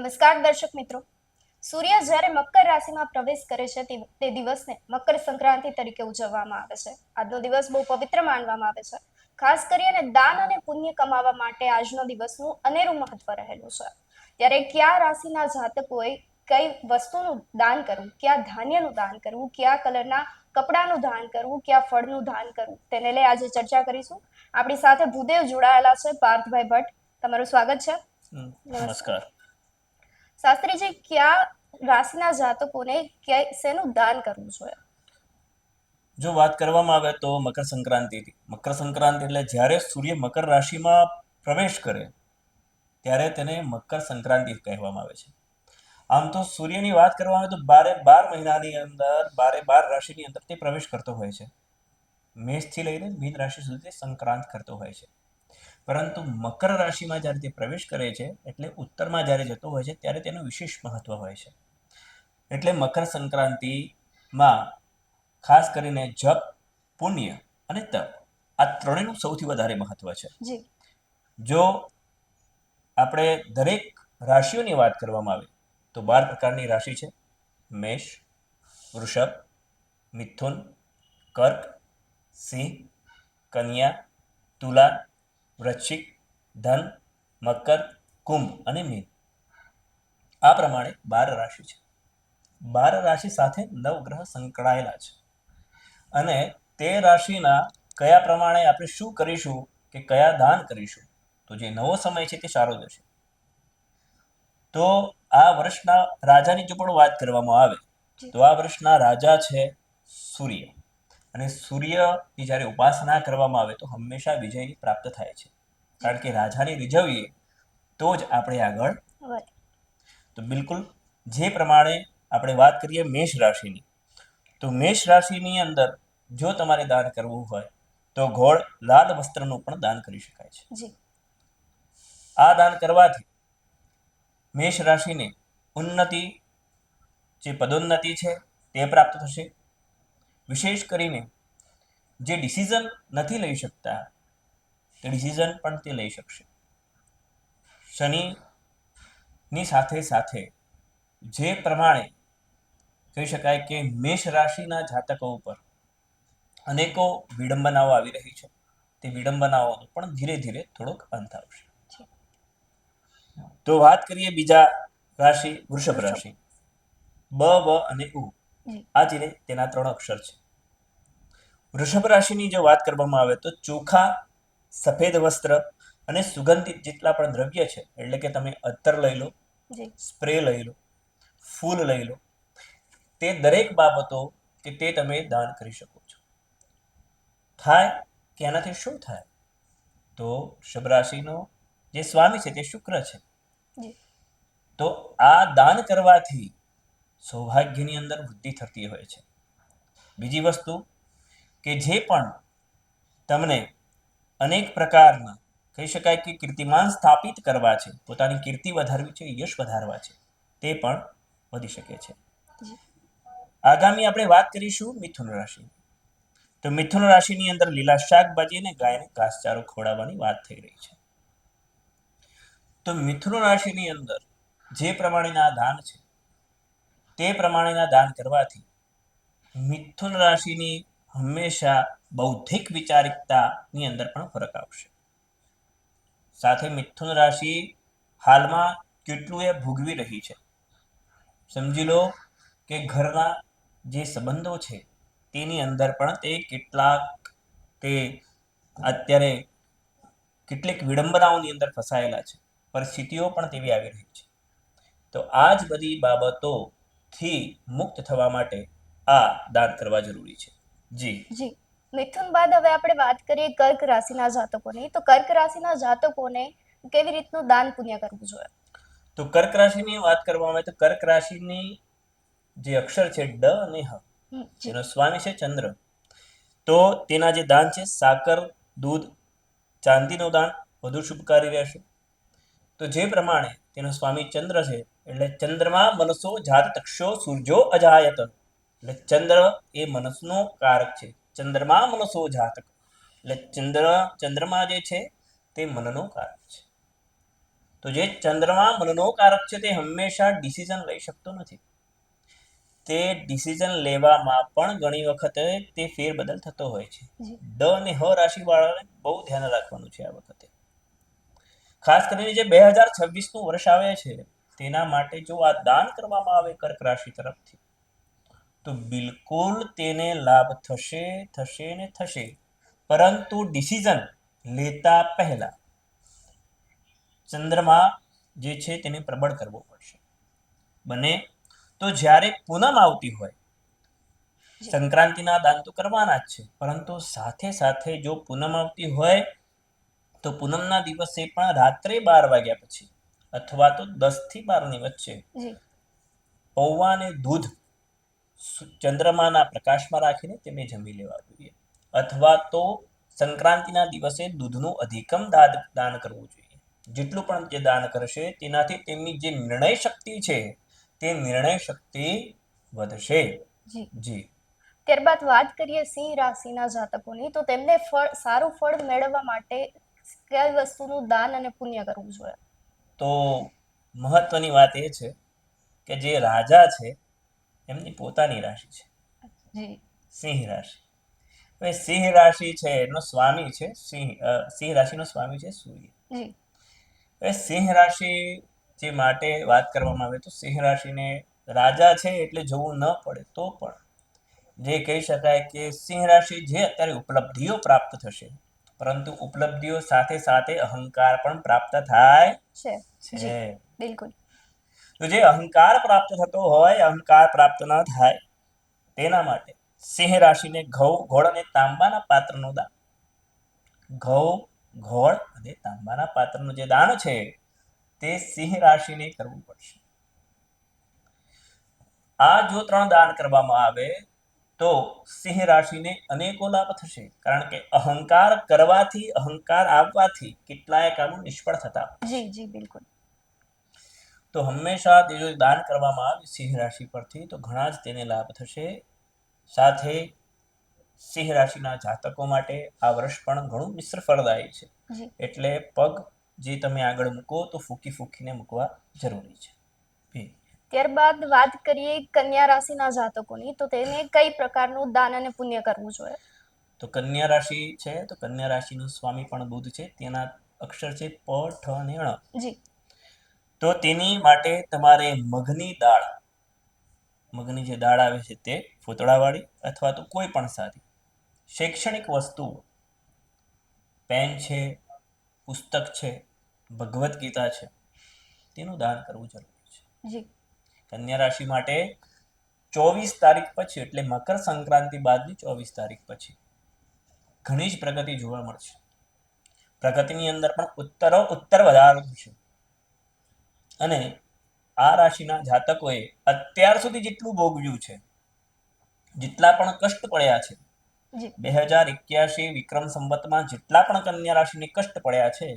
નમસ્કાર દર્શક મિત્રો. સૂર્ય જ્યારે મકર રાશિમાં પ્રવેશ કરે છે તે દિવસને મકર સંક્રાંતિ તરીકે ઉજવવામાં આવે છે. આજનો દિવસ બહુ પવિત્ર માનવામાં આવે છે. ખાસ કરીને દાન અને પુણ્ય કમાવા માટે આજનો દિવસનું અનેરું મહત્વ રહેલું છે. ત્યારે કયા રાશિના જાતકોએ કઈ વસ્તુનું દાન કરવું, કયા ધાન્યનું દાન કરવું, કયા કલરના કપડાનું દાન કરવું, કયા ફળનું દાન કરવું, તેને લઈ આજે ચર્ચા કરીશું. આપણી સાથે ભૂદેવ જોડાયેલા છે. પાર્થભાઈ ભટ્ટ, તમારું સ્વાગત છે. નમસ્કાર. શાસ્ત્રીજી, કયા રાશિના જાતકોને શેનું દાન કરવું જોઈએ? જો વાત કરવામાં આવે તો મકર સંક્રાંતિ એટલે જ્યારે સૂર્ય મકર રાશિમાં પ્રવેશ કરે ત્યારે તેને મકર સંક્રાંતિ કહેવામાં આવે છે. આમ તો સૂર્યની વાત કરવામાં આવે તો 12 મહિનાની અંદર 12 રાશિની અંદર તે પ્રવેશ કરતો હોય છે. મેષથી લઈને મીન રાશિ સુધી સંક્રાંત કરતો હોય છે. પરંતુ મકર રાશિમાં જ્યારે તે પ્રવેશ કરે છે એટલે ઉત્તરમાં જ્યારે જતો હોય છે ત્યારે તેનું વિશેષ મહત્વ હોય છે. એટલે મકર સંક્રાંતિમાં ખાસ કરીને જપ, પુણ્ય અને તપ આ ત્રણેયનું સૌથી વધારે મહત્વ છે. જો આપણે દરેક રાશિઓની વાત કરવામાં આવે તો 12 પ્રકારની રાશિ છે: મેષ, વૃષભ, મિથુન, કર્ક, સિંહ, કન્યા, તુલા, વૃશ્ચિક, ધન, મકર, કુંભ અને મીન. આ પ્રમાણે 12 રાશિ છે. 12 રાશિ સાથે 9 ગ્રહ સંકળાયેલા છે. અને તે રાશિના કયા પ્રમાણે આપણે શું કરીશું કે કયા દાન કરીશું, તો જે નવો સમય છે તે સારો જશે. તો આ વર્ષના રાજાની જો પણ વાત કરવામાં આવે તો આ વર્ષના રાજા છે સૂર્ય. અને સૂર્યની જ્યારે ઉપાસના કરવામાં આવે તો હંમેશા વિજયની પ્રાપ્ત થાય છે. કારણ કે રાજાને રીઝવીએ તો જ આપણે આગળ. તો બિલકુલ જે પ્રમાણે આપણે વાત કરીએ મેષ રાશિની, તો મેષ રાશિની અંદર જો તમારે દાન કરવું હોય તો ઘોળ લાલ વસ્ત્રનું પણ દાન કરી શકાય છે. આ દાન કરવાથી મેષ રાશિને ઉન્નતિ, જે પદોન્નતિ છે તે પ્રાપ્ત થશે. વિશેષ કરીને જે ડિસિઝન નથી લઈ શકતા તે ડિસિઝન પણ તે લઈ શકશે. શનિની સાથે સાથે જે પ્રમાણે કહી શકાય કે મેષ રાશિના જાતકો ઉપર અનેકો વિડંબનાઓ આવી રહી છે, તે વિડંબનાઓનો પણ ધીરે ધીરે થોડોક અંત આવશે. તો વાત કરીએ બીજા રાશિ વૃષભ રાશિ. બ, વ અને ઉ આ જે તેના 3 અક્ષર છે. વૃષભ રાશિની જો વાત કરવામાં આવે તો ચોખા, સફેદ વસ્ત્ર અને સુગંધિત જેટલા પણ દ્રવ્ય છે, એટલે કે તમે અત્તર લઈ લો, સ્પ્રે લઈ લો, ફૂલ લઈ લો, તે દરેક બાબતો કે તે તમે દાન કરી શકો છો. થાય કે એનાથી શું થાય? તો વૃષભ રાશિનો જે સ્વામી છે તે શુક્ર છે. તો આ દાન કરવાથી સૌભાગ્યની અંદર વૃદ્ધિ થતી હોય છે. બીજી વસ્તુ કે જે પણ તમને અનેક પ્રકારના કહી શકાય કે કીર્તિમાન સ્થાપિત કરવા છે, પોતાની કીર્તિ વધારવી છે, યશ વધારવા છે, તે પણ વધી શકે છે. આગામી આપણે વાત કરીશું મિથુન રાશિ. તો મિથુન રાશિની અંદર લીલા શાકભાજી અને ગાયને ઘાસચારો ખવડાવવાની વાત થઈ રહી છે. તો મિથુન રાશિની અંદર જે પ્રમાણેના દાન છે તે પ્રમાણેના દાન કરવાથી મિથુન રાશિની હંમેશા બૌદ્ધિક વિચારિકતાની અંદર પણ ફરક આવશે. સાથે મિથુન રાશિ હાલમાં કેટલું એ ભોગવી રહી છે. સમજી લો કે ઘરના જે સંબંધો છે તેની અંદર પણ તે અત્યારે કેટલીક વિડંબનાઓની અંદર ફસાયેલા છે. પરિસ્થિતિઓ પણ તેવી આવી રહી છે. તો આ જ બધી બાબતોથી મુક્ત થવા માટે આ દાન કરવા જરૂરી છે. જી. મિથુન બાદ હવે આપણે વાત કરીએ કર્ક રાશિના જાતકોની. તો કર્ક રાશિના જાતકોને કેવી રીતનું દાન પુણ્ય કરવું જોઈએ? તો કર્ક રાશિની વાત કરવામાં આવે તો કર્ક રાશિની જે અક્ષર છે ડ અને હ, જેનો સ્વામી છે ચંદ્ર. તો તેના જે દાન છે સાકર, દૂધ, ચાંદીનું દાન વધુ શુભકારી રહેશે. તો જે પ્રમાણે તેનો સ્વામી ચંદ્ર છે એટલે ચંદ્રમા મનસો જાત તક્ષો સૂર્યો અજાયત, એટલે ચંદ્ર એ મનસનો કારક છે. ચંદ્રમા મનસો જાતક એટલે ચંદ્રમા જે છે તે મનનો કારક છે. તો જે ચંદ્રમા મનનો કારક છે તે હંમેશા ડિસિઝન લઈ શકતો નથી. તે ડિસિઝન લેવામાં પણ ઘણી વખતે તે ફેરબદલ થતો હોય છે. જી ડ અને હ રાશિ વાળાને બહુ ધ્યાન રાખવાનું છે આ વખતે. ખાસ કરીને જે 2026 નું વર્ષ આવે છે તેના માટે જો આ દાન કરવામાં આવે કર્ક રાશિ તરફથી તો બિલકુલ તેને લાભ થશે થશે ને થશે. પરંતુ ડિસિઝન લેતા પહેલા ચંદ્રમા જે છે તેને પ્રબળ કરવો પડશે. બને તો જ્યારે પૂનમ આવતી હોય, સંક્રાંતિના દાન તો કરવાના જ છે, પરંતુ સાથે સાથે જો પૂનમ આવતી હોય તો પૂનમના દિવસે પણ રાત્રે 12 વાગ્યા પછી અથવા તો 10 થી 12 ની વચ્ચે જી પૌવા અને દૂધ ચંદ્રમાના પ્રકાશમાં રાખીને તેને જમી લેવા જોઈએ. અથવા તો સંક્રાંતિના દિવસે દૂધનું અધિકમ દાન કરવું જોઈએ. જેટલું પણ તે દાન કરશે તેનાથી તેમની જે નિર્ણય શક્તિ છે તે નિર્ણય શક્તિ વધશે. જી જી ત્યારબાદ વાત કરીએ સિંહ રાશિના જાતકોની, તો તેમને સારું ફળ મેળવવા માટે કઈ વસ્તુનું દાન અને પુણ્ય કરવું જોઈએ? તો મહત્વની વાત એ છે કે જે રાજા છે એમની પોતાની રાશિ છે જી સિંહ રાશિ. હવે સિંહ રાશિ છે એનો સ્વામી છે સિંહ રાશિનો સ્વામી છે સૂર્ય. જી હવે સિંહ રાશિ જે માટે વાત કરવામાં આવે તો સિંહ રાશિને રાજા છે એટલે જોવું ન પડે તો પણ જે કહી શકાય કે સિંહ રાશિ જે અત્યારે ઉપલબ્ધિઓ પ્રાપ્ત થશે, પરંતુ ઉપલબ્ધિઓ સાથે સાથે અહંકાર પણ પ્રાપ્ત થાય છે. જી છે. બિલકુલ. તો જે અહંકાર પ્રાપ્ત થતો હોય, અહંકાર પ્રાપ્ત ન થાય તેના માટે સિંહ રાશિને ઘઉં, ગોળ અને તાંબાના પાત્રનું દાન, ઘઉં, ગોળ અને તાંબાના પાત્રનું જે દાન છે તે સિંહ રાશિને કરવું પડશે. આ જો 3 દાન કરવામાં આવે તો સિંહ રાશિને અનેકો લાભ થશે. કારણ કે અહંકાર કરવાથી, અહંકાર આવવાથી કેટલાય કામો નિષ્ફળ થતા હોય છે. જી જી બિલકુલ. તો હંમેશા તે જો દાન કરવામાં આવે સિંહ રાશિ પરથી તો ઘણા જ તેને લાભ થશે. સાથે સિંહ રાશિના જાતકો માટે આ વર્ષ પણ ઘણું મિશ્ર ફળદાયી છે. જી એટલે પગ જે તમે આગળ મૂકો તો ફૂંકી ફૂંકીને મૂકવા જરૂરી છે. ત્યારબાદ વાત કરીએ કન્યા રાશિના જાતકોની, તો તેને કઈ પ્રકારનું દાન અને પુણ્ય કરવું જોઈએ? તો કન્યા રાશિ છે તો કન્યા રાશિનું સ્વામી પણ બુધ છે. તેના અક્ષર છે પ, ઠ અને ણ. જી તો તેની માટે તમારે મગની દાળ, મગની જે દાળ આવે છે તે ફૂતળાવાળી અથવા તો કોઈ પણ સારી શૈક્ષણિક વસ્તુ, પેન છે, પુસ્તક છે, ભગવદ્ ગીતા છે, તેનું દાન કરવું જરૂરી છે. જી કન્યા રાશિ માટે 24 તારીખ પછી એટલે મકર સંક્રાંતિ બાદની 24 તારીખ પછી ઘણી જ પ્રગતિ જોવા મળશે. પ્રગતિની અંદર પણ ઉત્તર વધારો થશે. અને આ રાશિના જાતકોએ અત્યાર સુધી જેટલું ભોગવ્યું છે, જેટલા પણ કષ્ટ પડ્યા છે, 2081 વિક્રમ સંવતમાં જેટલા પણ કન્યા રાશિને કષ્ટ પડ્યા છે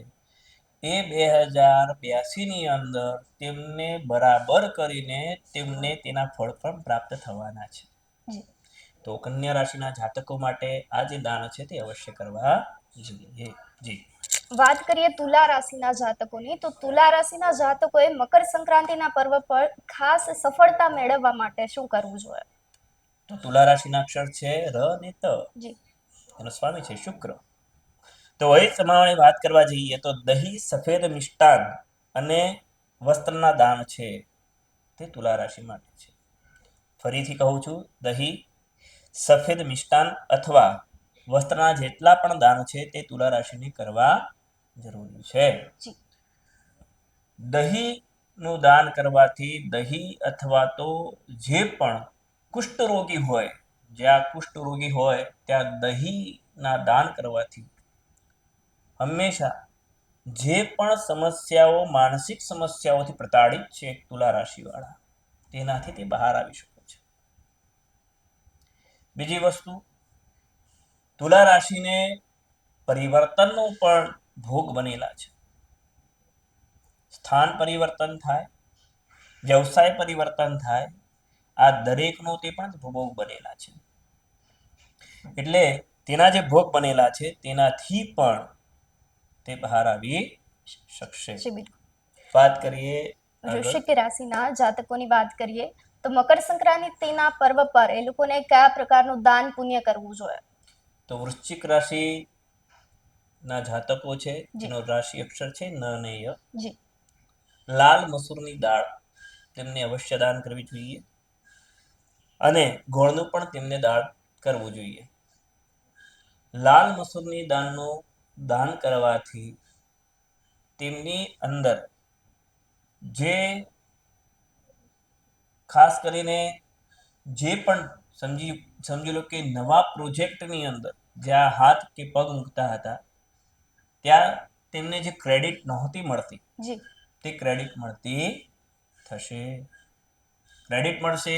એ 2082 ની અંદર તેમને બરાબર કરીને તેમને તેના ફળ પણ પ્રાપ્ત થવાના છે. તો કન્યા રાશિના જાતકો માટે આ જે દાન છે તે અવશ્ય કરવા જોઈએ. જી વાત કરીએ તુલા રાશિના જાતકોની, તો તુલા રાશિના જાતકોએ મકર સંક્રાંતિના પર્વ પર ખાસ સફળતા મેળવવા માટે શું કરવું જોઈએ? તો તુલા રાશિના અક્ષર છે ર અને ત. જી એનો સ્વામી છે શુક્ર. તો એ પ્રમાણે વાત કરવા જઈએ તો દહીં, સફેદ મિષ્ટાન અને વસ્ત્રના દાન છે તે તુલા રાશિ માટે છે. ફરીથી કહું છું, દહીં, સફેદ મિષ્ટાન અથવા વસ્ત્રના જેટલા પણ દાન છે તે તુલા રાશિને કરવા જરૂરી છે. દહીંનું દાન કરવાથી દહીં અથવા તો જે પણ કુષ્ઠરોગી હોય, જ્યાં કુષ્ઠરોગી હોય ત્યાં દહીંના દાન કરવાથી હંમેશા જે પણ સમસ્યાઓ, માનસિક સમસ્યાઓથી પ્રતાડિત છે તુલા રાશિવાળા, તેનાથી તે બહાર આવી શકે છે. બીજી વસ્તુ, તુલા રાશિને પરિવર્તનનો પણ ભોગ બનેલા છે. સ્થાન પરિવર્તન થાય, વ્યવસાય પરિવર્તન થાય, આ દરેકનો તે પણ ભોગ બનેલા છે. એટલે તેના જે ભોગ બનેલા છે તેનાથી પણ તે બહાર આવી શકશે. વાત કરીએ આગળ. વૃશ્ચિક રાશિના જાતકોની વાત કરીએ તો મકર સંક્રાંતિના પર્વ પર એ લોકોને કયા પ્રકારનું દાન પુણ્ય કરવું જોઈએ? તો વૃશ્ચિક રાશિ ના જાતકો છે જી. જેનો રાશિ અક્ષર છે ન અને ય. જી. લાલ મસૂરની દાળ તેમને અવશ્ય દાન કરવી જોઈએ અને ગોળનું પણ તેમને દાન કરવું જોઈએ. લાલ મસૂરની દાળનું દાન કરવાથી તેમની અંદર જે ખાસ કરીને જે પણ સમજી લો કે નવા પ્રોજેક્ટની અંદર જ્યાં હાથ કે પગ મૂકતા હતા ત્યાં તેમને જે ક્રેડિટ નહોતી મળતી જી. તે ક્રેડિટ મળતી થશે. ક્રેડિટ મળશે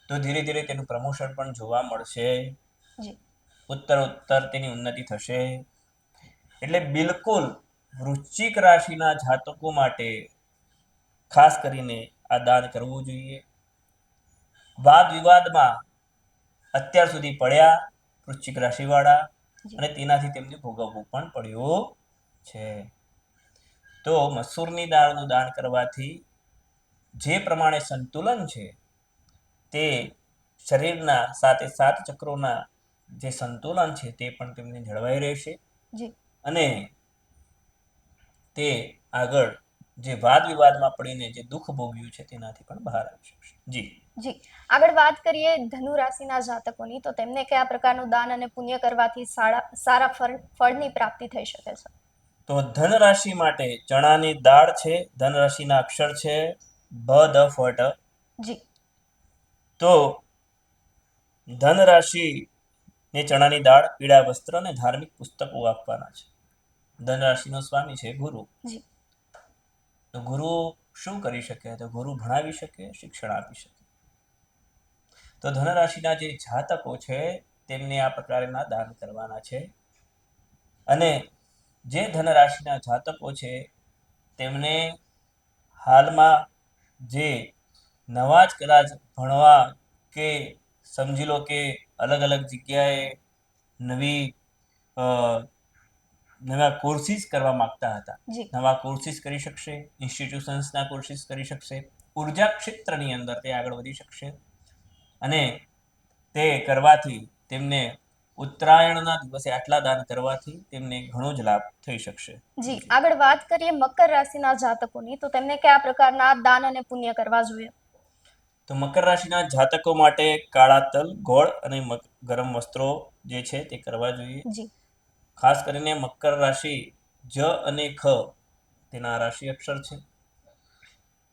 તો ધીરે ધીરે તેનું પ્રમોશન પણ જોવા મળશે. જી. ઉત્તર તેની ઉન્નતિ થશે. એટલે બિલકુલ વૃશ્ચિક રાશિના જાતકો માટે ખાસ કરીને આ દાન કરવું જોઈએ. વાદ વિવાદમાં અત્યાર સુધી પડ્યા વૃશ્ચિક રાશિવાળા અને તેનાથી તેમને ભોગવવું પણ પડ્યું છે. તો મસૂરની દાળનું દાન કરવાથી જે પ્રમાણે સંતુલન છે તે શરીરના સાતે સાત ચક્રોના જે સંતુલન છે તે પણ તેમને જળવાઈ રહેશે અને તે આગળ જે વાદ વિવાદમાં પડીને જે દુઃખ ભોગ્યું છે તેનાથી પણ બહાર આવી શકશે. જી. આગળ વાત કરીએ ધનુ રાશિના જાતકોની તો તેમને કયા પ્રકારનું દાન અને પુણ્ય કરવાથી સારા ફળની પ્રાપ્તિ થઈ શકે છે? તો ધન રાશિ માટે ચણાની દાળ છે. ધન રાશિના અક્ષર છે ભ દ ફ ટ. જી. તો ધન રાશિ ને ચણાની દાળ, પીળા વસ્ત્ર અને ધાર્મિક પુસ્તકો આપવાના છે. ધન રાશિનો સ્વામી છે ગુરુ. તો ગુરુ શું કરી શકે? તો ગુરુ ભણાવી શકે, શિક્ષણ આપી શકે. તો ધન રાશિના જે જાતકો છે તેમને આ પ્રકારના દાન કરવાના છે અને જે ધન રાશિના જાતકો છે તેમને હાલમાં જે નવા જ કદાચ ભણવા કે સમજી લો કે અલગ અલગ જગ્યાએ નવા કોર્સિસ કરવા માંગતા હતા, નવા કોર્સિસ કરી શકશે, ઇન્સ્ટિટ્યુશન્સના કોર્સિસ કરી શકશે, ઉર્જા ક્ષેત્રની અંદર તે આગળ વધી શકશે અને તે કરવાથી તેમને ઉત્તરાયણના દિવસે આટલા દાન કરવાથી તેમને ઘણો જ લાભ થઈ શકશે. જી. આગળ વાત કરીએ મકર રાશિના જાતકોની તો તેમને કયા પ્રકારના દાન અને પુણ્ય કરવા જોઈએ? તો મકર રાશિના જાતકો માટે કાળા તલ, ગોળ અને ગરમ વસ્ત્રો જે છે તે કરવા જોઈએ. ખાસ કરીને મકર રાશિ જ અને ખ તેના રાશિ અક્ષર છે.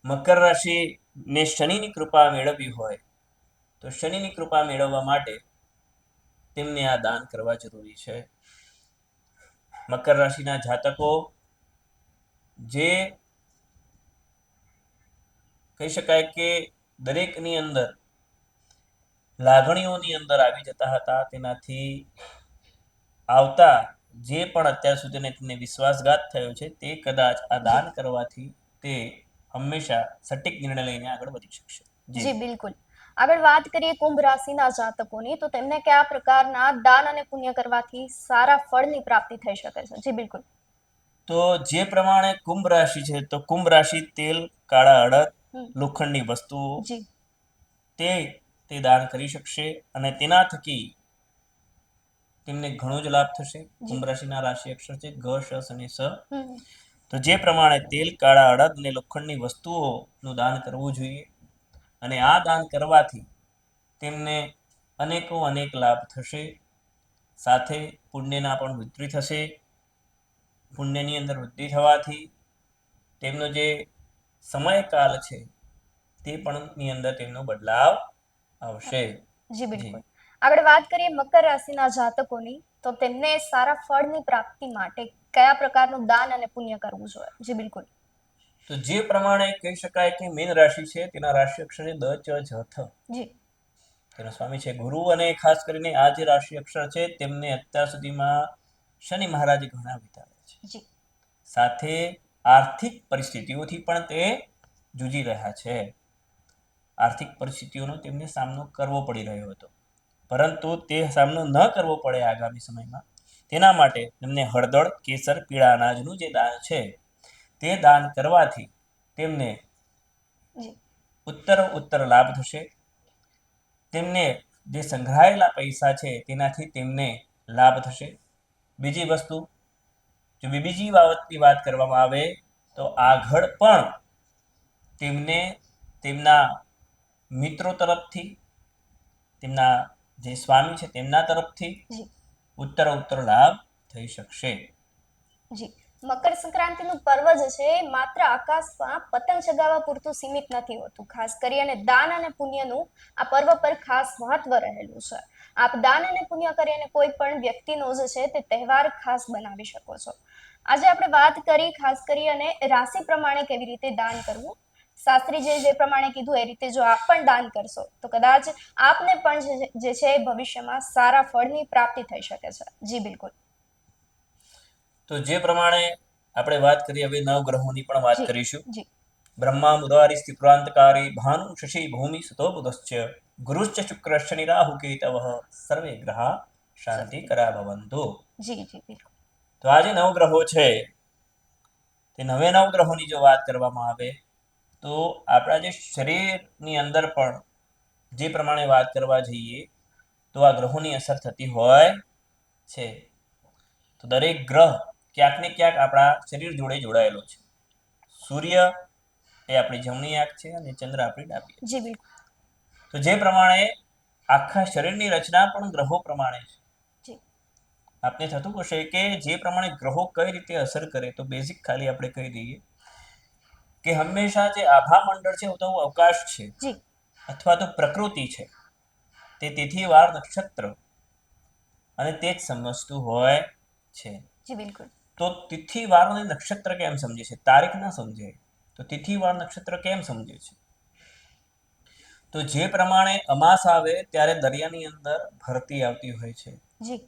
મકર રાશિને શનિની કૃપા મેળવવી હોય તો શનિની કૃપા મેળવવા માટે તેમને આ દાન કરવા જરૂરી છે. મકર રાશિના જાતકો જે કહી શકાય કે દરેકની અંદર લાગણીઓની અંદર આવી જતા હતા તેનાથી આવતા જે પણ અત્યાર સુધી તેમને વિશ્વાસઘાત થયો છે તે કદાચ આ દાન કરવાથી તે હંમેશા સટીક નિર્ણય લઈને આગળ વધી શકશે. જી બિલકુલ. આગળ વાત કરીએ કુંભ રાશિના જાતકોની તો તેમને કયા પ્રકારના દાન અને પુણ્ય કરવાથી સારા ફળની પ્રાપ્તિ થઈ શકે છે? જી બિલકુલ. તો જે પ્રમાણે કુંભ રાશિ છે તો કુંભ રાશિ તેલ, કાળા અડદ, લોખંડની વસ્તુઓ તે દાન કરી શકશે અને તેના થકી તેમને ઘણો જ લાભ થશે. કુંભ રાશિના રાશિ અક્ષર છે ગ, શ અને સ. તો જે પ્રમાણે તેલ, કાળા અડદ અને લોખંડની વસ્તુઓનું દાન કરવું જોઈએ અને આ દાન કરવાથી તેમને અનેક લાભ થશે. સાથે પુણ્યના પણ વૃદ્ધિ થશે. પુણ્યની અંદર વૃદ્ધિ થવાથી તેમનો જે સમયકાલ છે તે પણ ની અંદર તેમનો બદલાવ આવશે. જી બિલકુલ. આગળ વાત કરીએ મકર રાશિના જાતકોની તો તેમને સારા ફળની પ્રાપ્તિ માટે કયા પ્રકારનું દાન અને પુણ્ય કરવું જોઈએ? જી બિલકુલ. તો જે પ્રમાણે કહી શકાય કે મીન રાશિ છે તેના રાશિ અક્ષર છે દ, ચ, જ, થ. તેનો સ્વામી છે ગુરુ અને ખાસ કરીને આ જે રાશિ અક્ષર છે તેમને અત્યાર સુધીમાં શનિ મહારાજે ઘણા વિતાવ્યા છે. સાથે આર્થિક પરિસ્થિતિઓથી પણ તે જૂજી રહ્યા છે. આર્થિક પરિસ્થિતિઓનો તેમને સામનો કરવો પડી રહ્યો હતો, પરંતુ તે સામનો ન કરવો પડે આગામી સમયમાં તેના માટે તેમને હળદર, કેસર, પીળા અનાજનું જે દાન છે તે દાન કરવાથી તેમને જી ઉત્તર લાભ થશે. તેમને જે સંગ્રહાયેલા પૈસા છે તેનાથી તેમને લાભ થશે. બીજી વસ્તુ, જો બીજી બાબતની વાત કરવામાં આવે તો આગળ પણ તેમને તેમના મિત્રો તરફથી, તેમના જે સ્વામી છે તેમના તરફથી જી ઉત્તર લાભ થઈ શકશે. જી મકર સંક્રાંતિનું પર્વ જે છે એ માત્ર આકાશમાં પતંગ ચગાવવા પૂરતું સીમિત નથી હોતું. ખાસ કરીને દાન અને પુણ્યનું આ પર્વ પર ખાસ મહત્વ રહેલું છે. આપ દાન અને પુણ્ય કરીને કોઈ પણ વ્યક્તિનો જે છે તે તહેવાર ખાસ બનાવી શકો છો. આજે આપણે વાત કરી ખાસ કરી અને રાશિ પ્રમાણે કેવી રીતે દાન કરવું. શાસ્ત્રીજીએ જે પ્રમાણે કીધું એ રીતે જો આપ પણ દાન કરશો તો કદાચ આપને પણ જે છે ભવિષ્યમાં સારા ફળની પ્રાપ્તિ થઈ શકે છે. જી બિલકુલ. તો જે પ્રમાણે આપણે વાત કરી, હવે નવગ્રહોની પણ વાત જી કરીશું. જી બ્રહ્મા મુરારી સ્થિપ્રાંતકારી ભાનુ શશી ભૂમિ સુતો બુધશ્ચ ગુરુશ્ચ શુક્ર શનિ રાહુ કેતવઃ સર્વે ગ્રહા શાંતિ કરા ભવંતુ. જી જી બિલકુલ. તો આ જે નવગ્રહો છે તે નવ ગ્રહોની જો વાત કરવામાં આવે તો આપણા જે શરીરની અંદર પણ જે પ્રમાણે વાત કરવા જઈએ તો આ ગ્રહોની અસર થતી હોય છે. તો દરેક ગ્રહ ક્યાંક ને ક્યાંક આપણા શરીર જોડે જોડાયેલો છે. સૂર્ય એ આપણી જમણી આંખ છે અને ચંદ્ર આપણી ડાબી આંખ. જી બિલકુલ. તો જે પ્રમાણે આખા શરીરની રચના પણ ગ્રહો પ્રમાણે છે. જી આપને થતું હશે કે જે પ્રમાણે ગ્રહો કઈ રીતે અસર કરે, તો બેઝિક ખાલી આપણે કહી દઈએ કે હંમેશા જે આભા મંડળ છે તો અવકાશ છે જી અથવા તો પ્રકૃતિ છે તે તિથિવાર નક્ષત્ર અને તે જ સમજતું હોય છે. જી બિલકુલ. તો તિથિવાર અને નક્ષત્ર કેમ સમજે છે? તારીખ ના સમજે તો તિથિવાર નક્ષત્ર કેમ સમજે છે? તો જે પ્રમાણે અમાસ આવે ત્યારે દરિયાની અંદર ભરતી આવતી હોય છે, જી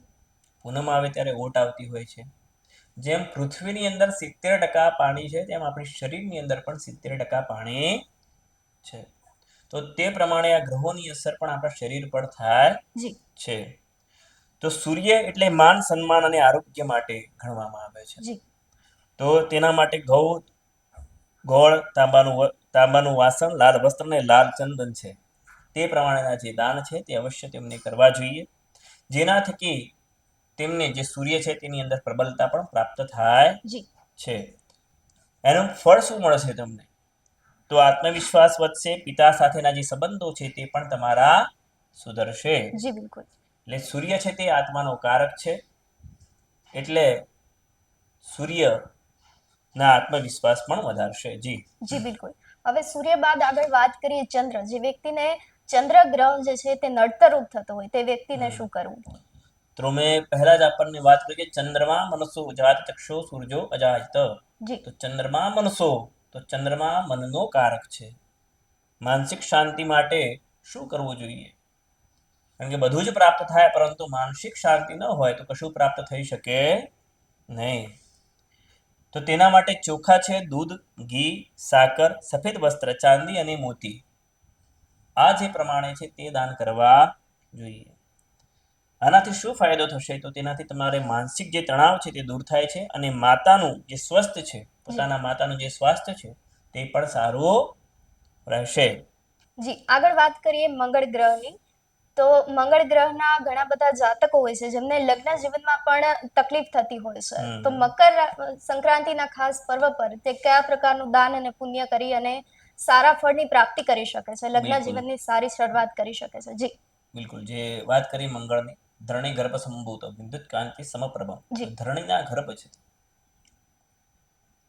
પૂનમ આવે ત્યારે ઓટ આવતી હોય છે. જેમ પૃથ્વીની અંદર 70% પાણી છે તેમ આપણી શરીરની અંદર પણ 70% પાણી છે. તો તે પ્રમાણે આ ગ્રહોની અસર પણ આપણા શરીર પર થાય છે. તો સૂર્ય એટલે માન સન્માન અને આરોગ્ય માટે ગણવામાં આવે છે. તો તેના માટે ગોળ, તાંબાનું વાસણ, લાલ વસ્ત્ર અને લાલ ચંદન છે તે પ્રમાણેના જે દાન છે તે અવશ્ય તેમને કરવા જોઈએ, જેના થકી તેમને જે સૂર્ય છે તેની અંદર પ્રબલતા પણ પ્રાપ્ત થાય છે. એનું ફળ શું મળશે તમને? તો આત્મવિશ્વાસ વધશે, પિતા સાથેના જે સંબંધો છે તે પણ તમારા સુધરશે. જી બિલકુલ. એટલે સૂર્ય છે તે આત્માનો કારક છે, એટલે સૂર્ય ના આત્મવિશ્વાસ પણ વધારશે. જી બિલકુલ. હવે સૂર્ય બાદ આગળ વાત કરીએ ચંદ્ર. જે વ્યક્તિને ચંદ્ર ગ્રહ જે છે તે નડતરરૂપ થતો હોય તે વ્યક્તિને શું કરવું? તો મેં પહેલા જ આપણને વાત કરી કે ચંદ્રમા મનસો જાત ચક્ષુ સૂર્જો અજાયત. તો ચંદ્રમા મનસો, તો ચંદ્રમા મનનો કારક છે. માનસિક શાંતિ માટે શું કરવું જોઈએ? કારણ કે બધું જ પ્રાપ્ત થાય પરંતુ માનસિક શાંતિ ન હોય તો કશું પ્રાપ્ત થઈ શકે નહીં. તો તેના માટે ચોખા છે, દૂધ, ઘી, સાકર, સફેદ વસ્ત્ર, ચાંદી અને મોતી, આ જે પ્રમાણે છે તે દાન કરવા જોઈએ. આનાથી શું ફાયદો થશે? તો તેનાથી તમારે માનસિક જે તણાવ છે તે દૂર થાય છે અને માતાનું જે સ્વસ્થ છે, પોતાના માતાનું જે સ્વાસ્થ્ય છે તે પણ સારું રહેશે. જી આગળ વાત કરીએ મંગળ ગ્રહની. તો મંગળ ગ્રહના ઘણા બધા જાતકો હોય છે જેમને લગ્ન જીવનમાં પણ તકલીફ થતી હોય છે. તો મકર સંક્રાંતિના ખાસ પર્વ પર તે કયા પ્રકારનું દાન અને પુણ્ય કરી અને સારા ફળની પ્રાપ્તિ કરી શકે છે, લગ્ન જીવનની સારી શરૂઆત કરી શકે છે? જી બિલકુલ. જે વાત કરી મંગળની, ધરણી ગર્ભ સંભૂત વિદ્યુત કાંતિ સમપ્રભમ, ધરણીના ગર્ભ છે.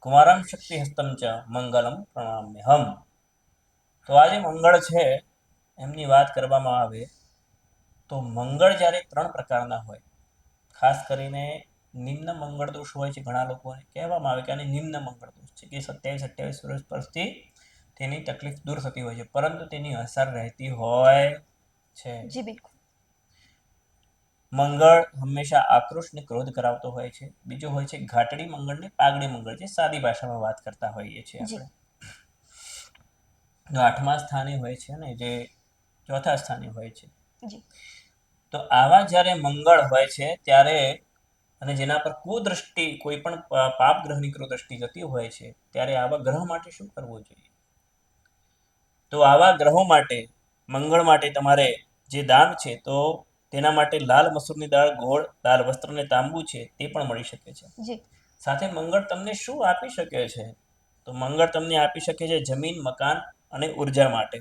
કુમારમ શક્તિ હસ્તમ ચ મંગલમ પ્રણામ્યહમ. તો આ જે મંગળ છે એમની વાત કરવામાં આવે તો મંગળ જ્યારે 3 પ્રકારના હોય, ખાસ કરીને નિમ્ન મંગળ દોષ હોય છે, ઘણા લોકોને કહેવામાં આવે કે આને નિમ્ન મંગળ દોષ છે, કે 27-28 વર્ષ પરથી તેની તકલીફ દૂર થતી હોય છે, પરંતુ તેની અસર રહેતી હોય છે. જી બિલકુલ. મંગળ હંમેશા આક્રોશ ને ક્રોધ કરાવતો હોય છે. બીજો હોય છે ઘાટડી મંગળ ને પાગડી મંગળ, જે સાદી ભાષામાં વાત કરતા હોઈએ છીએ આપણે. 8મા સ્થાને હોય છે ને જે 4થા સ્થાને હોય છે. તો આવા જ્યારે મંગળ હોય છે ત્યારે, અને જેના પર કુદૃષ્ટિ, કોઈ પણ પાપ ગ્રહની કુદૃષ્ટિ જતી હોય છે, ત્યારે આવા ગ્રહ માટે શું કરવું જોઈએ? તો આવા ગ્રહો માટે, મંગળ માટે તમારે જે દાન છે તો તેના માટે લાલ મસૂરની દાળ, ગોળ, લાલ વસ્ત્ર અને તાંબુ છે તે પણ મળી શકે છે. જી સાથે મંગળ તમને શું આપી શકે છે? તો મંગળ તમને આપી શકે છે જમીન, મકાન અને ઉર્જા માટે.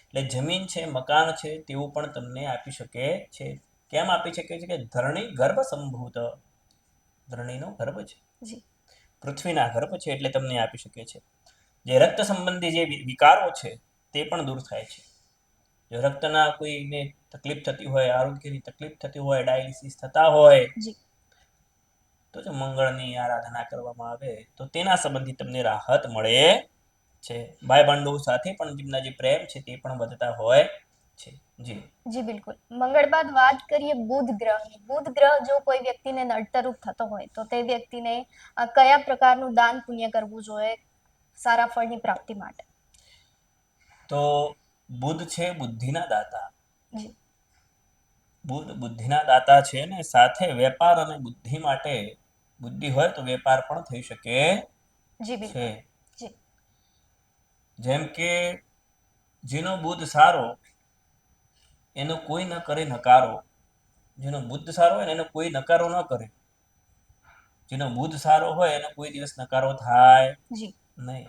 એટલે જમીન છે, મકાન છે તેવું પણ તમને આપી શકે છે. કેમ આપી શકે છે? કે ધરણી ગર્ભ સંભૂત, ધરણીનો ગર્ભ છે, જી પૃથ્વીના ગર્ભ છે એટલે તમને આપી શકે છે. જે રક્ત સંબંધી જે વિકારો છે તે પણ દૂર થાય છે. જો રક્તના કોઈને તકલીફ થતી હોય, આરોગ્યની તકલીફ થતી હોય, ડાયાલિસિસ થતા હોય, જી તો જો મંગળની આરાધના કરવામાં આવે તો તેના સંબંધી તમને રાહત મળે છે. ભાઈ બંધુ સાથે પણ તેમના જે પ્રેમ છે તે પણ વધતા હોય છે. જી જી બિલકુલ. મંગળ બાદ વાત કરીએ બુધ ગ્રહની. બુધ ગ્રહ જો કોઈ વ્યક્તિને નડતરરૂપ થતો હોય તો તે વ્યક્તિને કયા પ્રકારનું દાન પુણ્ય કરવું જોઈએ સારા ફળની પ્રાપ્તિ માટે? તો બુધ છે બુદ્ધિના દાતા. જી બુધ બુદ્ધિના દાતા છે ને સાથે વેપાર અને બુદ્ધિ માટે, બુદ્ધિ હોય તો વેપાર પણ થઈ શકે જી છે. બિલકુલ. જી જેમ કે જેનો બુધ સારો એનો કોઈ ન કરે નકારો. જેનો બુદ્ધ સારો હોય ને એનો કોઈ નકારો ન કરે. જેનો બુદ્ધ સારો હોય એનો કોઈ દિવસ નકારો થાય જી નહીં.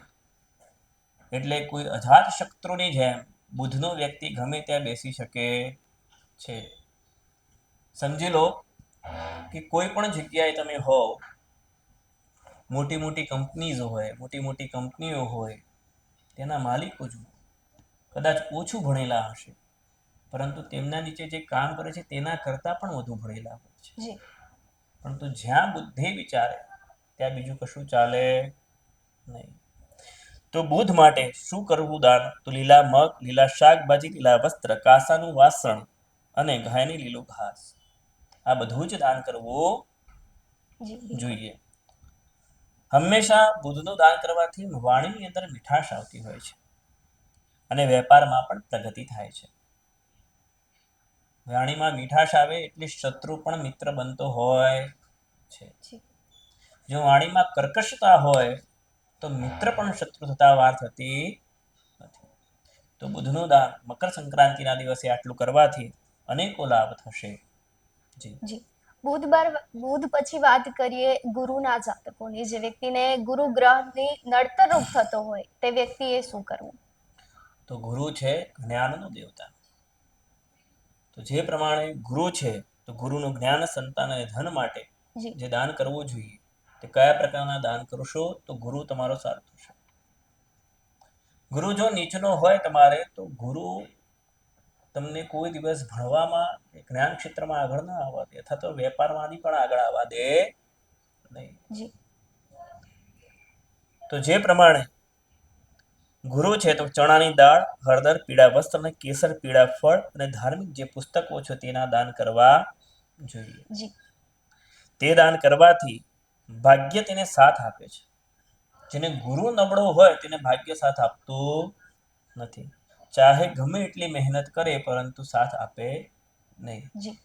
એટલે કોઈ અજાત શત્રુની જેમ બુધનો વ્યક્તિ ગમે ત્યાં બેસી શકે છે. સમજી લો કે કોઈ પણ જગ્યાએ તમે હો, મોટી મોટી કંપનીઝ હોય, મોટી મોટી કંપનીઓ હોય, તેના માલિકો જુઓ, કદાચ ઓછું ભણેલા હશે, પરંતુ તેમના નીચે જે કામ કરે છે તેના કરતાં પણ વધુ ભણેલા હોય છે. જી પરંતુ જ્યાં બુદ્ધિ વિચારે ત્યાં બીજું કશું ચાલે નહીં. તો બુધ માટે શું કરવું દાન? તો લીલા મગ, લીલા શાકભાજી, લીલા વસ્ત્ર, કાંસાનું વાસણ અને ગાયને લીલું ઘાસ, આ બધું જ દાન કરવું જી બિલકુલ. જોઈએ. હંમેશા બુધનું દાન કરવાથી વાણીની અંદર મીઠાશ આવતી હોય છે અને વેપારમાં પણ પ્રગતિ થાય છે. વાણીમાં મીઠાશ આવે એટલે શત્રુ પણ મિત્ર બનતો હોય છે. જી જો વાણીમાં કર્કશતા હોય તો મિત્ર પણ શત્રુ થતા વાર થતી નથી. તો બુધનું દાન મકર સંક્રાંતિના દિવસે આટલું કરવાથી અનેકો લાભ થશે. જી જી બુધ પછી વાત કરીએ ગુરુના જાતકોની. જે વ્યક્તિને ગુરુ ગ્રહની નડતરરૂપ થતો હોય તે વ્યક્તિએ શું કરવું? તો ગુરુ છે જ્ઞાનનો દેવતા. તો જે પ્રમાણે ગુરુ છે તો ગુરુનું જ્ઞાન, સંતાન અને ધન માટે જી જે દાન કરવું જોઈએ તે કયા પ્રકારના દાન કરશો તો ગુરુ તમારો સાથ થશે? ગુરુ જો નીચનો હોય તમારે તો ગુરુ તમને કોઈ દિવસ ભણવામાં, જ્ઞાન ક્ષેત્રમાં આગળ ના આવવા દે, અથવા તો વેપારમાંથી પણ આગળ આવવા દે નહીં. જી તો જે પ્રમાણે ગુરુ છે તો ચણાની દાળ, હળદર, પીળા વસ્ત્ર અને કેસર પીળા ફળ અને ધાર્મિક જે પુસ્તકો છે તેના દાન કરવા જોઈએ. જી તે દાન કરવાથી ભાગ્ય તેને સાથ આપે છે. જેને ગુરુ નબળો હોય તેને ભાગ્ય સાથ આપતું નથી. ચાહે ગમે એટલી મહેનત કરે પરંતુ સાથ આપે નહીં. જી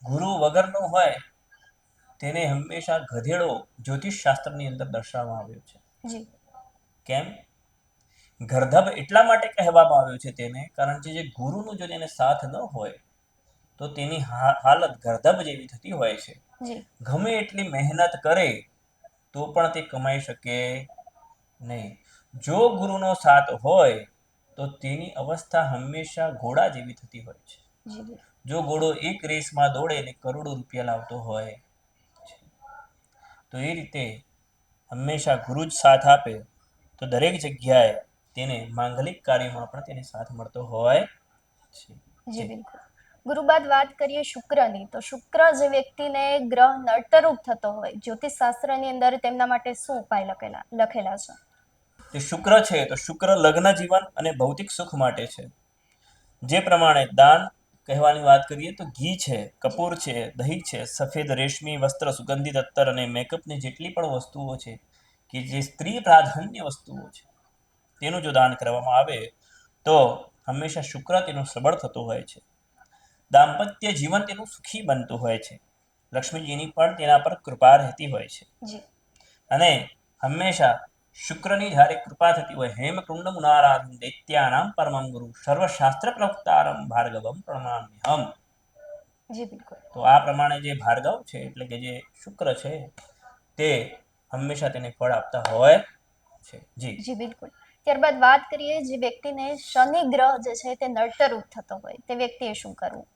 ગુરુ વગરનો હોય તેને હંમેશા ગધેડો જ્યોતિષ શાસ્ત્રની અંદર દર્શાવવામાં આવ્યો છે. જી કેમ? ગર્ધબ એટલા માટે કહેવામાં આવ્યું છે તેને, કારણ કે જે ગુરુનો જો તેને સાથ ન હોય તો તેની હાલત ગર્ધબ જેવી થતી હોય છે. જી ગમે એટલી મહેનત કરે તો પણ તે કમાઈ શકે નહીં. જો ગુરુનો સાથ હોય તો તેની અવસ્થા હંમેશા ઘોડા જેવી થતી હોય છે. જી જો ઘોડો એક રેસમાં દોડે ને કરોડો રૂપિયા લાવતો હોય છે. તો એ રીતે હંમેશા ગુરુ જ સાથ આપે તો દરેક જગ્યાએ તેને માંગલિક કાર્યમાં પણ તેને સાથ મળતો હોય છે. જી બિલકુલ. ગુરુ બાદ વાત કરીએ શુક્રની. તો શુક્ર જે વ્યક્તિને ગ્રહ નડતરરૂપ થતો હોય, જ્યોતિષ શાસ્ત્રની અંદર તેમના માટે શું ઉપાય લખેલા છે? તે શુક્ર છે તો શુક્ર લગ્ન જીવન અને ભૌતિક સુખ માટે છે. જે પ્રમાણે દાન કહેવાની વાત કરીએ તો ઘી છે, કપૂર છે, દહીં છે, સફેદ રેશમી વસ્ત્ર, સુગંધિત અત્તર અને મેકઅપની જેટલી પણ વસ્તુઓ છે કે જે સ્ત્રી પ્રાધાન્ય વસ્તુઓ છે તેનું જો દાન કરવામાં આવે તો હંમેશા શુક્ર તેનો સબળ થતો હોય છે. દાંપત્ય જીવન તેનું સુખી બનતું હોય છે. લક્ષ્મીજીની પણ તેના પર કૃપા રહેતી હોય છે. જી અને હંમેશા શુક્રની જ્યારે કૃપા થતી હોય હેમકુંડ મુનારાધન દૈત્યાનામ પરમં ગુરુ સર્વશાસ્ત્ર પ્રવક્તારમ ભાર્ગવમ પ્રમામ્યહમ. જી બિલકુલ. તો આ પ્રમાણે જે ભાર્ગવ છે એટલે કે જે શુક્ર છે તે હંમેશા તેને ફળ આપતા હોય છે. જી બિલકુલ. ત્યારબાદ વાત કરીએ જે વ્યક્તિને શનિ ગ્રહ જે છે તે નડતરરૂપ થતો હોય તે વ્યક્તિએ શું કરવું?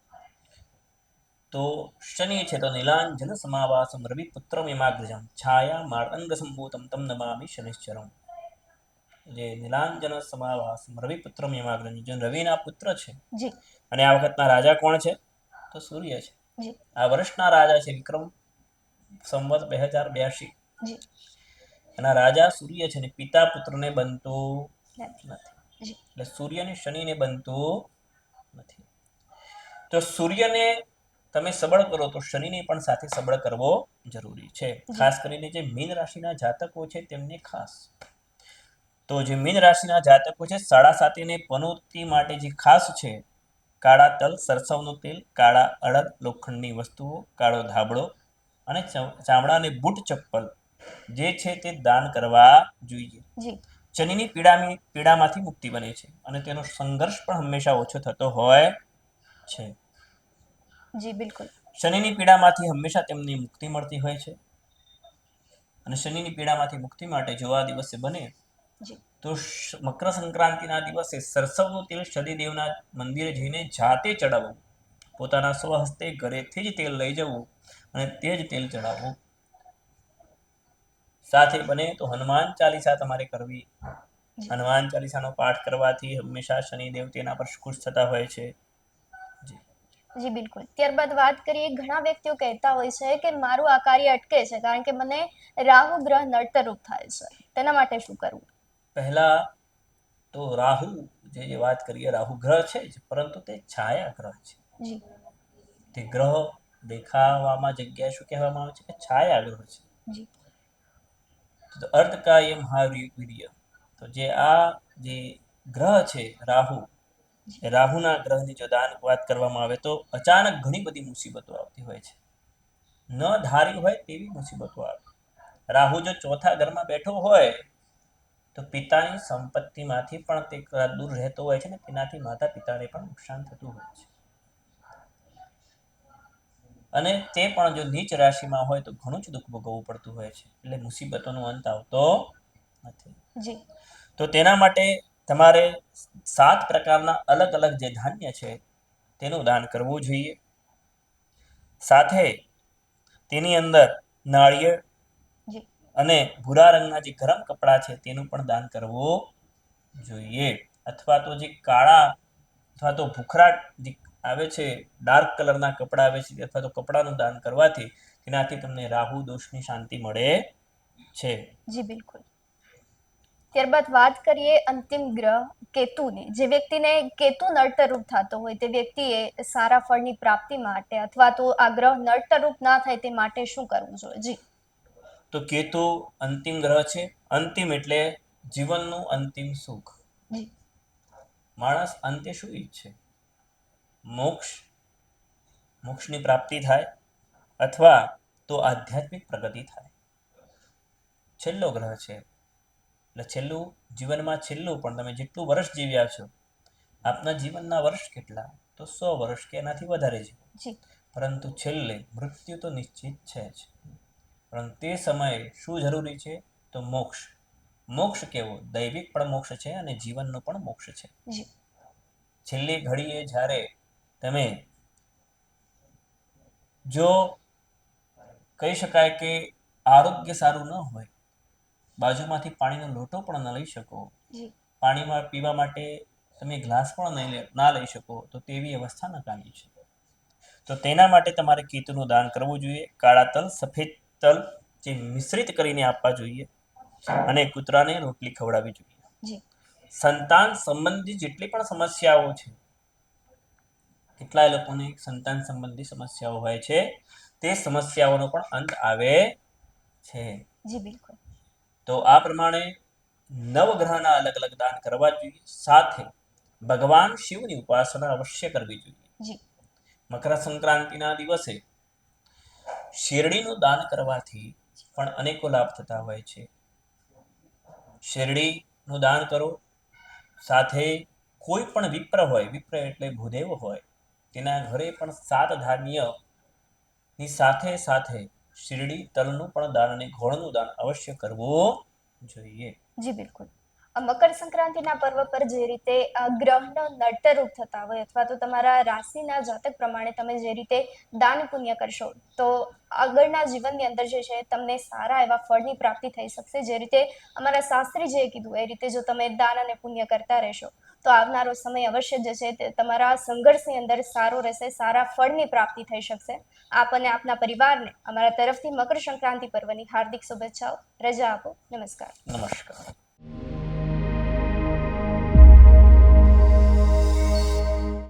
તો શનિ છે તો નીલાંજન સમાવાસમ રવિપુત્રમ યમાગ્રજમ છાયા માર્તંગ સંભૂતમ તમ નમામિ શનિશ્ચરમ. જે નીલાંજન સમાવાસમ રવિપુત્રમ યમાગ્રજમ, જે રવિના પુત્ર છે. જી. અને આ વખતના રાજા કોણ છે? તો સૂર્ય છે. જી. આ વર્ષના રાજા છે વિક્રમ સંવત 2082. જી. એના રાજા સૂર્ય છે ને પિતા પુત્રને બનતું નથી. જી. એટલે સૂર્યને શનિને બનતું નથી. તો સૂર્યને તમે સબળ કરો તો શનિને પણ સાથે સબળ કરવો જરૂરી છે. ખાસ કરીને જે મીન રાશિના જાતકો છે તેમને ખાસ. તો જે મીન રાશિના જાતકો છે 7.5 ને પનોતી માટે જે ખાસ છે કાળા તલ, સરસવનું તેલ, કાળા અડદ, લોખંડની વસ્તુઓ, કાળો ધાબળો અને ચામડાની બૂટ ચપ્પલ જે છે તે દાન કરવા જોઈએ. શનિની પીડામાંથી મુક્તિ બને છે અને તેનો સંઘર્ષ પણ હંમેશા ઓછો થતો હોય છે. જી બિલકુલ. શનિની પીડામાંથી હંમેશા તેમને મુક્તિ મળતી હોય છે. અને શનિની પીડામાંથી મુક્તિ માટે જો આ દિવસે બને તો મકર સંક્રાંતિના દિવસે સરસવનું તેલ શનિદેવના મંદિરે જઈને જાતે ચડાવવું. પોતાના સ્વહસ્તે ઘરેથી જ તેલ લઈ જવું અને તે જ તેલ ચડાવવું. સાથે બને તો હનુમાન ચાલીસા તમારે કરવી. હનુમાન ચાલીસાનો પાઠ કરવાથી હંમેશા શનિદેવ તેના પર ખુશ થતા હોય છે. જી બિલકુલ. ત્યારબાદ વાત કરીએ ઘણા વ્યક્તિઓ કહેતા હોય છે કે મારું આ કાર્ય અટકે છે કારણ કે મને રાહુ ગ્રહ નડતરરૂપ થાય છે, તેના માટે શું કરવું? પહેલા તો રાહુ જે વાત કરીએ રાહુ ગ્રહ છે જ, પરંતુ તે છાયા ગ્રહ છે. જી. તે ગ્રહ દેખાવામાં જગ્યાએ શું કહેવામાં આવે છે કે છાયા ગ્રહ છે. જી. તો અર્ધકાય મહાવીર્ય. તો જે આ જે ગ્રહ છે રાહુ, રાહુના ગ્રહની જો વાત કરવામાં આવે તો અચાનક ઘણી બધી મુસીબતો આવતી હોય છે. ન ધારી હોય તેવી મુસીબતો આવે. રાહુ જો ચોથા ઘરમાં બેઠો હોય તો પિતાની સંપત્તિમાંથી પણ તે દૂર રહેતો હોય છે ને તેનાથી માતા પિતાને પણ નુકસાન થતું હોય છે. અને તે પણ જો નીચ રાશિમાં હોય તો ઘણું જ દુઃખ ભોગવવું પડતું હોય છે. એટલે મુસીબતોનો અંત આવતો નથી. તો તેના માટે તમારે 7 પ્રકારના અલગ અલગ જે ધાન્ય છે તેનું દાન કરવું જોઈએ. સાથે તેની અંદર નાળિયેર અને ભૂરા રંગના જે ગરમ કપડાં છે તેનું પણ દાન કરવું જોઈએ. અથવા તો જે કાળા અથવા તો ભૂખરા જે આવે છે ડાર્ક કલરના કપડા આવે છે અથવા તો કપડાનું દાન કરવાથી તેનાથી તમને રાહુ દોષની શાંતિ મળે છે. જી બિલકુલ. ત્યારબાદ વાત કરીએ અંતિમ ગ્રહ કેતુની. જે વ્યક્તિને કેતુ નડતરરૂપ થતો હોય તે વ્યક્તિએ સારા ફળની પ્રાપ્તિ માટે અથવા તો આ ગ્રહ નડતરરૂપ ના થાય તે માટે શું કરવું જોઈએ? જી. તો કેતુ અંતિમ ગ્રહ છે. અંતિમ એટલે જીવનનું અંતિમ સુખ. માણસ અંતે શું ઈચ્છે? મોક્ષની પ્રાપ્તિ થાય અથવા તો આધ્યાત્મિક પ્રગતિ થાય. છેલ્લો ગ્રહ છે એટલે છેલ્લું જીવનમાં છેલ્લું પણ તમે જેટલું વર્ષ જીવ્યા છો, આપના જીવનના વર્ષ કેટલા? તો 100 વર્ષ કે એનાથી વધારે જીવો. પરંતુ છેલ્લે મૃત્યુ તો નિશ્ચિત છે જ. પરંતુ તે સમયે શું જરૂરી છે? તો મોક્ષ. મોક્ષ કેવો? દૈવિક પણ મોક્ષ છે અને જીવનનો પણ મોક્ષ છે. છેલ્લી ઘડીએ જ્યારે તમે જો કહી શકાય કે આરોગ્ય સારું ન હોય, બાજુમાંથી પાણીનો લોટો પણ ન લઈ શકો, પાણીમાં પીવા માટે તમે ગ્લાસ પણ ના લઈ શકો, તો તેવી અવસ્થા નકામી છે. તો તેના માટે તમારે કેતુનું દાન કરવું જોઈએ. કાળા તલ, સફેદ તલ જે મિશ્રિત કરીને આપવા જોઈએ અને કૂતરાને રોટલી ખવડાવવી જોઈએ. સંતાન સંબંધી જેટલી પણ સમસ્યાઓ છે, કેટલાય લોકોને સંતાન સંબંધી સમસ્યાઓ હોય છે, તે સમસ્યાઓનો પણ અંત આવે છે. જી બિલકુલ. તો આ પ્રમાણે નવગ્રહના અલગ અલગ દાન કરવા જોઈએ. સાથે ભગવાન શિવની ઉપાસના અવશ્ય કરવી જોઈએ. મકર સંક્રાંતિના દિવસે શેરડીનું દાન કરવાથી પણ અનેકો લાભ થતા હોય છે. શેરડીનું દાન કરો. સાથે કોઈ પણ વિપ્ર હોય, વિપ્ર એટલે ભૂદેવ હોય, તેના ઘરે પણ 7 ધાન્યની સાથે સાથે શેરડી, તલનું પણ દાન અને ઘોળનું દાન અવશ્ય કરવું જોઈએ. જી બિલકુલ. મકર સંક્રાંતિના પર્વ પર જે રીતે ગ્રહનો નડતરરૂપ થતા હોય અથવા તો તમારા રાશિના જાતક પ્રમાણે તમે જે રીતે દાન પુણ્ય કરશો તો આગળના જીવનની અંદર જે છે તમને સારા એવા ફળની પ્રાપ્તિ થઈ શકશે. જે રીતે અમારા શાસ્ત્રીજીએ કીધું એ રીતે જો તમે દાન અને પુણ્ય કરતા રહેશો તો આવનારો સમય અવશ્ય જે છે તે તમારા સંઘર્ષની અંદર સારો રહેશે, સારા ફળની પ્રાપ્તિ થઈ શકશે. આપ અને આપના પરિવારને અમારા તરફથી મકર સંક્રાંતિ પર્વની હાર્દિક શુભેચ્છાઓ. રજા આપો. નમસ્કાર. નમસ્કાર.